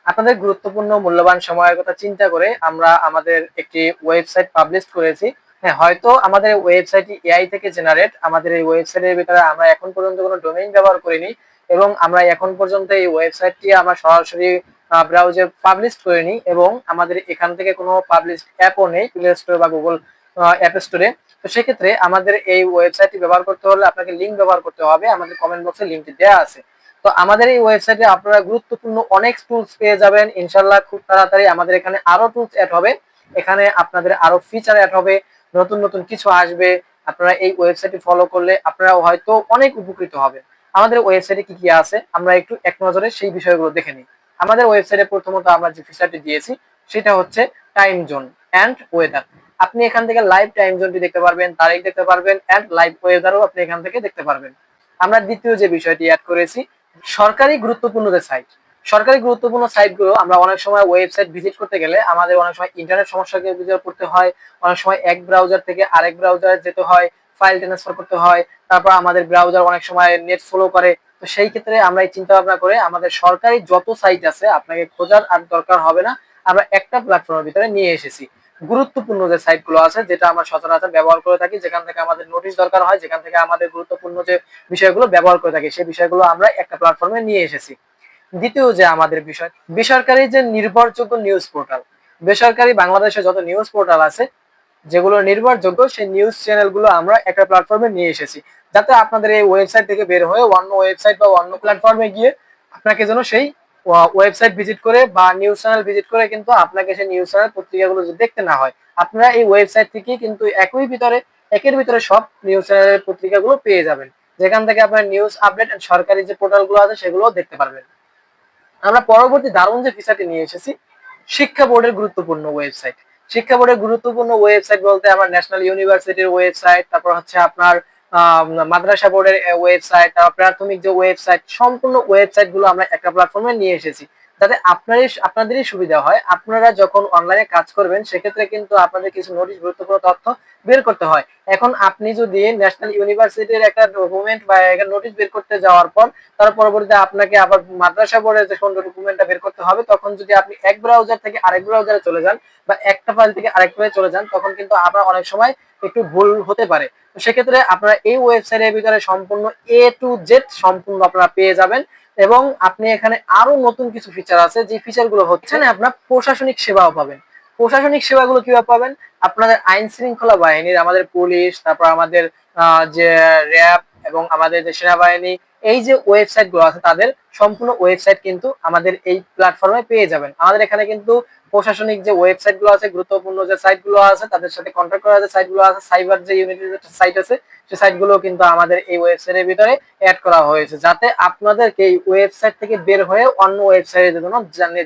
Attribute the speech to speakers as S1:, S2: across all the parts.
S1: আপনাদের গুরুত্বপূর্ণ মূল্যবান সময়ের কথা চিন্তা করে আমরা আমাদের একটি ওয়েবসাইট পাবলিশ করেছি। হ্যাঁ, হয়তো আমাদের ওয়েবসাইটটি এআই থেকে জেনারেট। আমাদের এই ওয়েবসাইটের ভিতরে আমরা এখন পর্যন্ত কোনো ডোমেইন ব্যবহার করিনি এবং আমরা এখন পর্যন্ত এই ওয়েবসাইটটি আমরা সরাসরি ব্রাউজে পাবলিশ করিনি এবং আমাদের এখান থেকে কোনো পাবলিশ অ্যাপও নেই প্লে স্টোরে বা গুগল অ্যাপ স্টোরে। তো সেক্ষেত্রে আমাদের এই ওয়েবসাইটটি ব্যবহার করতে হলে আপনাকে লিঙ্ক ব্যবহার করতে হবে। আমাদের কমেন্ট বক্সে লিঙ্কটি দেওয়া আছে। তো আমাদের এই ওয়েবসাইটে আপনারা গুরুত্বপূর্ণ অনেক টুলস পেয়ে যাবেন ইনশাআল্লাহ। খুব তাড়াতাড়ি আমাদের এখানে আরো টুলস অ্যাড হবে, এখানে আপনাদের আরো ফিচার অ্যাড হবে, নতুন নতুন কিছু আসবে। আপনারা এই ওয়েবসাইটটি ফলো করলে আপনারা হয়তো অনেক উপকৃত হবেন। আমাদের ওয়েবসাইটে কি কি আছে আমরা একটু এক নজরে সেই বিষয়গুলো দেখে নিই। আমাদের ওয়েবসাইটে প্রথমত আমরা যে ফিচারটি দিয়েছি সেটা হচ্ছে টাইম জোন অ্যান্ড ওয়েদার। আপনি এখান থেকে লাইভ টাইম জোনটি দেখতে পারবেন, তারিখ দেখতে পারবেন অ্যান্ড লাইভ ওয়েদারও আপনি এখান থেকে দেখতে পারবেন। আমরা দ্বিতীয় যে বিষয়টি অ্যাড করেছি সরকারি গুরুত্বপূর্ণ যে সাইট। সরকারি গুরুত্বপূর্ণ সাইটগুলো আমরা অনেক সময় ওয়েবসাইট ভিজিট করতে গেলে আমাদের অনেক সময় ইন্টারনেট সমস্যাকে বিচার করতে হয়, অনেক সময় এক ব্রাউজার থেকে আরেক ব্রাউজারে যেতে হয়, ফাইল ট্রান্সফার করতে হয়, তারপর আমাদের ব্রাউজার অনেক সময় নেট স্লো করে। তো সেই ক্ষেত্রে আমরা এই চিন্তা ভাবনা করে আমাদের সরকারি যত সাইট আছে আপনাকে খোঁজার আর দরকার হবে না, আমরা একটা প্ল্যাটফর্মের ভিতরে নিয়ে এসেছি। গুরুত্বপূর্ণ যে সাইটগুলো আছে যেটা আমরা সচরাচর ব্যবহার করে থাকি, যেখান থেকে আমাদের নোটিশ দরকার হয়, যেখান থেকে আমাদের গুরুত্বপূর্ণ যে বিষয়গুলো ব্যবহার করে থাকি সেই বিষয়গুলো আমরা একটা প্ল্যাটফর্মে নিয়ে এসেছি। দ্বিতীয় যে আমাদের বিষয় বেসরকারি যে নির্ভরযোগ্য নিউজ পোর্টাল। বেসরকারি বাংলাদেশে যত নিউজ পোর্টাল আছে যেগুলো নির্ভরযোগ্য সেই নিউজ চ্যানেলগুলো আমরা একটা প্ল্যাটফর্মে নিয়ে এসেছি, যাতে আপনাদের এই ওয়েবসাইট থেকে বের হয়ে অন্য ওয়েবসাইট বা অন্য প্ল্যাটফর্মে গিয়ে আপনাকে যেন সেই ওয়েবসাইট ভিজিট করে বা নিউজ চ্যানেল ভিজিট করে কিন্তু আপনাকে সেই নিউজ চ্যানেল পত্রিকাগুলো দেখতে না হয়। আপনারা এই ওয়েবসাইট থেকে কিন্তু একের ভিতরে সব নিউজ চ্যানেলের পত্রিকাগুলো পেয়ে যাবেন, যেখান থেকে আপনার নিউজ আপডেট সরকারি যে পোর্টালগুলো আছে সেগুলো দেখতে পারবেন। আমরা পরবর্তী দারুণ যে ফিচারটি নিয়ে এসেছি শিক্ষা বোর্ডের গুরুত্বপূর্ণ ওয়েবসাইট। শিক্ষা বোর্ডের গুরুত্বপূর্ণ ওয়েবসাইট বলতে আমার ন্যাশনাল ইউনিভার্সিটির ওয়েবসাইট, তারপর হচ্ছে আপনার মাদ্রাসা বোর্ডের ওয়েবসাইট, তারপর প্রাথমিক যে ওয়েবসাইট, সম্পূর্ণ ওয়েবসাইট গুলো আমরা একটা প্ল্যাটফর্মে নিয়ে এসেছি, যাতে আপনাদেরই সুবিধা হয়। আপনারা যখন অনলাইনে কাজ করবেন সেক্ষেত্রে কিন্তু আপনাদের কিছু নোটিশ গুরুত্বপূর্ণ তথ্য বের করতে হয়। এখন আপনি যদি ন্যাশনাল ইউনিভার্সিটির একটা ডকুমেন্ট বা একটা নোটিশ বের করতে যাওয়ার পর তার পরবর্তীতে আপনাকে আবার মাদ্রাসা বোর্ডের যখন ডকুমেন্টটা বের করতে হবে, তখন যদি আপনি এক ব্রাউজার থেকে আরেক ব্রাউজারে চলে যান বা একটা ফাইল থেকে আরেক ফাইলে চলে যান, তখন কিন্তু আপনার অনেক সময় একটু ভুল হতে পারে। তো সেক্ষেত্রে আপনারা এই ওয়েবসাইটের ভিতরে সম্পূর্ণ এ টু জেড সম্পূর্ণ আপনারা পেয়ে যাবেন। এবং আপনি এখানে আরো নতুন কিছু ফিচার আছে, যে ফিচারগুলো হচ্ছে আপনার প্রশাসনিক সেবাও পাবেন। প্রশাসনিক সেবাগুলো কিভাবে পাবেন? আপনাদের আইন শৃঙ্খলা বাহিনীর, আমাদের পুলিশ, তারপর আমাদের যে র্যাব এবং আমাদের যে সেনাবাহিনী, এই যে ওয়েবসাইট গুলো আছে তাদের সম্পূর্ণ ওয়েবসাইট কিন্তু আমাদের এই প্ল্যাটফর্মে পেয়ে যাবেন। আমাদের এখানে কিন্তু প্রশাসনিক যে ওয়েবসাইট গুলো আছে, গুরুত্বপূর্ণ যে সাইট গুলো আছে তাদের সাথে কন্ট্যাক্ট করা যে সাইট গুলো আছে, সাইবার যে ইউনিটির যে সাইট আছে সেই সাইট গুলো কিন্তু আমাদের এই ওয়েবসাইটের ভিতরে অ্যাড করা হয়েছে, যাতে আপনাদেরকে এই ওয়েবসাইট থেকে বের হয়ে অন্য ওয়েবসাইটে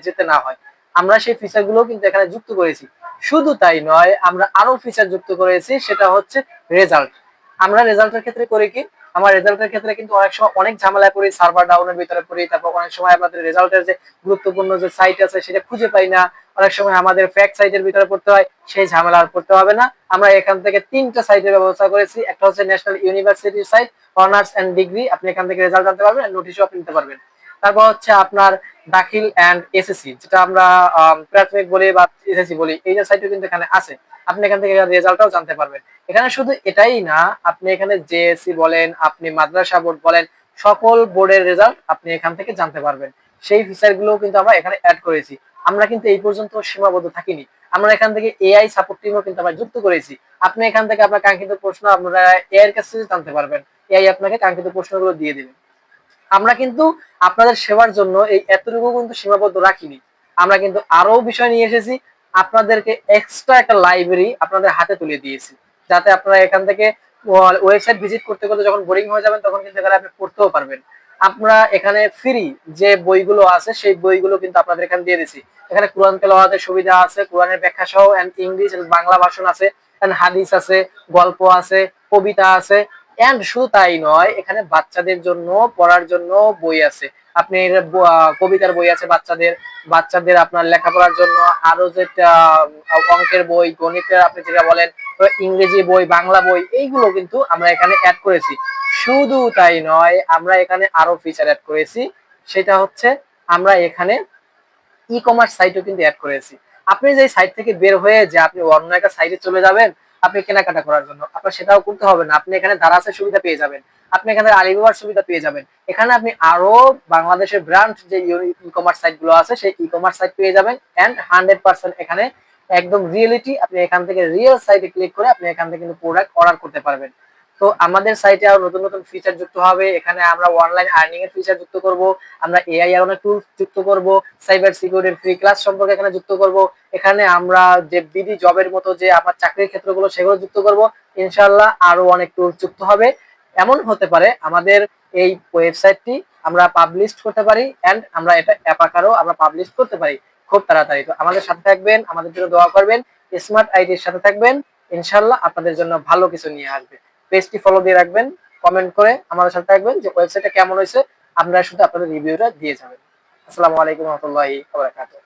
S1: যেতে না হয়। আমরা সেই ফিচার গুলো কিন্তু এখানে যুক্ত করেছি। শুধু তাই নয়, আমরা আরো ফিচার যুক্ত করেছি, সেটা হচ্ছে রেজাল্ট। আমরা রেজাল্টের ক্ষেত্রে করি কি, আমার রেজাল্টের ক্ষেত্রে কিন্তু অনেক সময় অনেক ঝামেলায় পড়ি, সার্ভার ডাউনের ভিতরে পড়ি, তারপর অনেক সময় আমাদের রেজাল্টের যে গুরুত্বপূর্ণ যে সাইট আছে সেটা খুঁজে পাই না, অনেক সময় আমাদের ফ্যাক্ট সাইটের ভিতরে পড়তে হয়। সেই ঝামেলা আর পড়তে হবে না। আমরা এখান থেকে 3টা সাইটের ব্যবস্থা করেছি। একটা হচ্ছে ন্যাশনাল ইউনিভার্সিটির সাইট, অনার্স এন্ড ডিগ্রি, আপনি এখান থেকে রেজাল্ট জানতে পারবেন আর নোটিশও আপনি নিতে পারবেন। তারপর হচ্ছে আপনার দাখিল এন্ড এসএসসি, যেটা আমরা প্রাথমিক বলি বা এসএসসি বলি, এই যে সাইটও কিন্তু এখানে আছে, আপনি এখান থেকে রেজাল্টটাও জানতে পারবেন। এখানে শুধু এটাই না, আপনি এখানে জেএসসি বলেন, আপনি মাদ্রাসা বোর্ড বলেন, সকল বোর্ডের রেজাল্ট আপনি এখান থেকে জানতে পারবেন। সেই ফিচার গুলো কিন্তু আমরা এখানে অ্যাড করেছি। আমরা কিন্তু এই পর্যন্ত সীমাবদ্ধ থাকিনি, আমরা এখান থেকে এআই সাপোর্ট টিমও কিন্তু আমরা যুক্ত করেছি। আপনি এখান থেকে আপনার কাঙ্ক্ষিত প্রশ্ন আপনারা এআই এর কাছে জানতে পারবেন, এআই আপনাকে কাঙ্ক্ষিত প্রশ্নগুলো দিয়ে দিবে। আমরা কিন্তু আপনাদের সেবার জন্য এই এতটুকু কিন্তু সীমাবদ্ধ রাখিনি, আমরা কিন্তু আরো বিষয় নিয়ে এসেছি। আপনাদেরকে এক্সট্রা একটা লাইব্রেরি আপনাদের হাতে তুলে দিয়েছি, যাতে আপনারা এখান থেকে ওয়েবসাইট ভিজিট করতে করতে যখন বোরিং হয়ে যাবেন তখন কিন্তু এখানে আপনি পড়তেও পারবেন। আমরা এখানে ফ্রি যে বইগুলো আছে সেই বইগুলো কিন্তু আপনাদের এখানে দিয়ে দিয়েছি। এখানে কোরআন তেলাওয়াতের সুবিধা আছে, কোরআনের ব্যাখ্যা সহ এন্ড ইংলিশ এন্ড বাংলা ভাষণ আছে, এন্ড হাদিস আছে, গল্প আছে, কবিতা আছে। এন্ড শুধু তাই নয়, এখানে বাচ্চাদের জন্য পড়ার জন্য বই আছে। আপনি কবিতার বই আছে বাচ্চাদের, বাচ্চাদের আপনার লেখাপড়ার জন্য আরো যেটা অঙ্কের বই, গণিতের আপনি যেটা বলেন, ইংরেজি বই, বাংলা বই, এইগুলো কিন্তু আমরা এখানে অ্যাড করেছি। শুধু তাই নয়, আমরা এখানে আরো ফিচার অ্যাড করেছি, সেটা হচ্ছে আমরা এখানে ই কমার্স সাইটও কিন্তু অ্যাড করেছি। আপনি যে সাইট থেকে বের হয়ে যে আপনি অন্য একটা সাইটে চলে যাবেন আপনি কেনাকাটা করার জন্য, আপনার সেটাও করতে হবে না। আপনি এখানে দারাজের সুবিধা পেয়ে যাবেন, আপনি এখানে আলিবাবার সুবিধা পেয়ে যাবেন। এখানে আপনি আরো বাংলাদেশের ব্র্যান্ড যে ই কমার্স সাইট গুলো আছে সেই ই কমার্স সাইট পেয়ে যাবেন। এন্ড 100% এখানে একদম রিয়েলিটি, আপনি এখান থেকে রিয়েল সাইটে ক্লিক করে আপনি এখান থেকে কিন্তু প্রোডাক্ট অর্ডার করতে পারবেন। তো আমাদের সাইটে আরো নতুন নতুন ফিচার যুক্ত হবে। এখানে আমরা অনলাইন আর্নিং এর ফিচার যুক্ত করব, আমরা এআই এর অনেক টুলস যুক্ত করব, সাইবার সিকিউরিটির ফ্রি ক্লাস সম্পর্কে এখানে যুক্ত করব। এখানে আমরা যে বিডি জবের মতো যে আপনার চাকরির ক্ষেত্রগুলো সেগুলো যুক্ত করব। ইনশাআল্লাহ আরো অনেক টুলস যুক্ত হবে। এমন হতে পারে আমাদের এই ওয়েবসাইটটি আমরা পাবলিশ করতে পারি এন্ড আমরা এটা অ্যাপ আকারেও আমরা পাবলিশ করতে পারি খুব তাড়াতাড়ি। তো আমাদের সাথে থাকবেন, আমাদের জন্য দোয়া করবেন, স্মার্ট আইডির সাথে থাকবেন। ইনশাআল্লাহ আপনাদের জন্য ভালো কিছু নিয়ে আসবে। পেজটি ফলো দিয়ে রাখবেন, কমেন্ট করে আমাদের সাথে থাকবেন যে ওয়েবসাইটটা কেমন হয়েছে, আপনারা শুধু আপনাদের রিভিউটা দিয়ে যাবেন। আসসালামু আলাইকুম ওয়া রাহমাতুল্লাহি ওয়া বারাকাতুহু।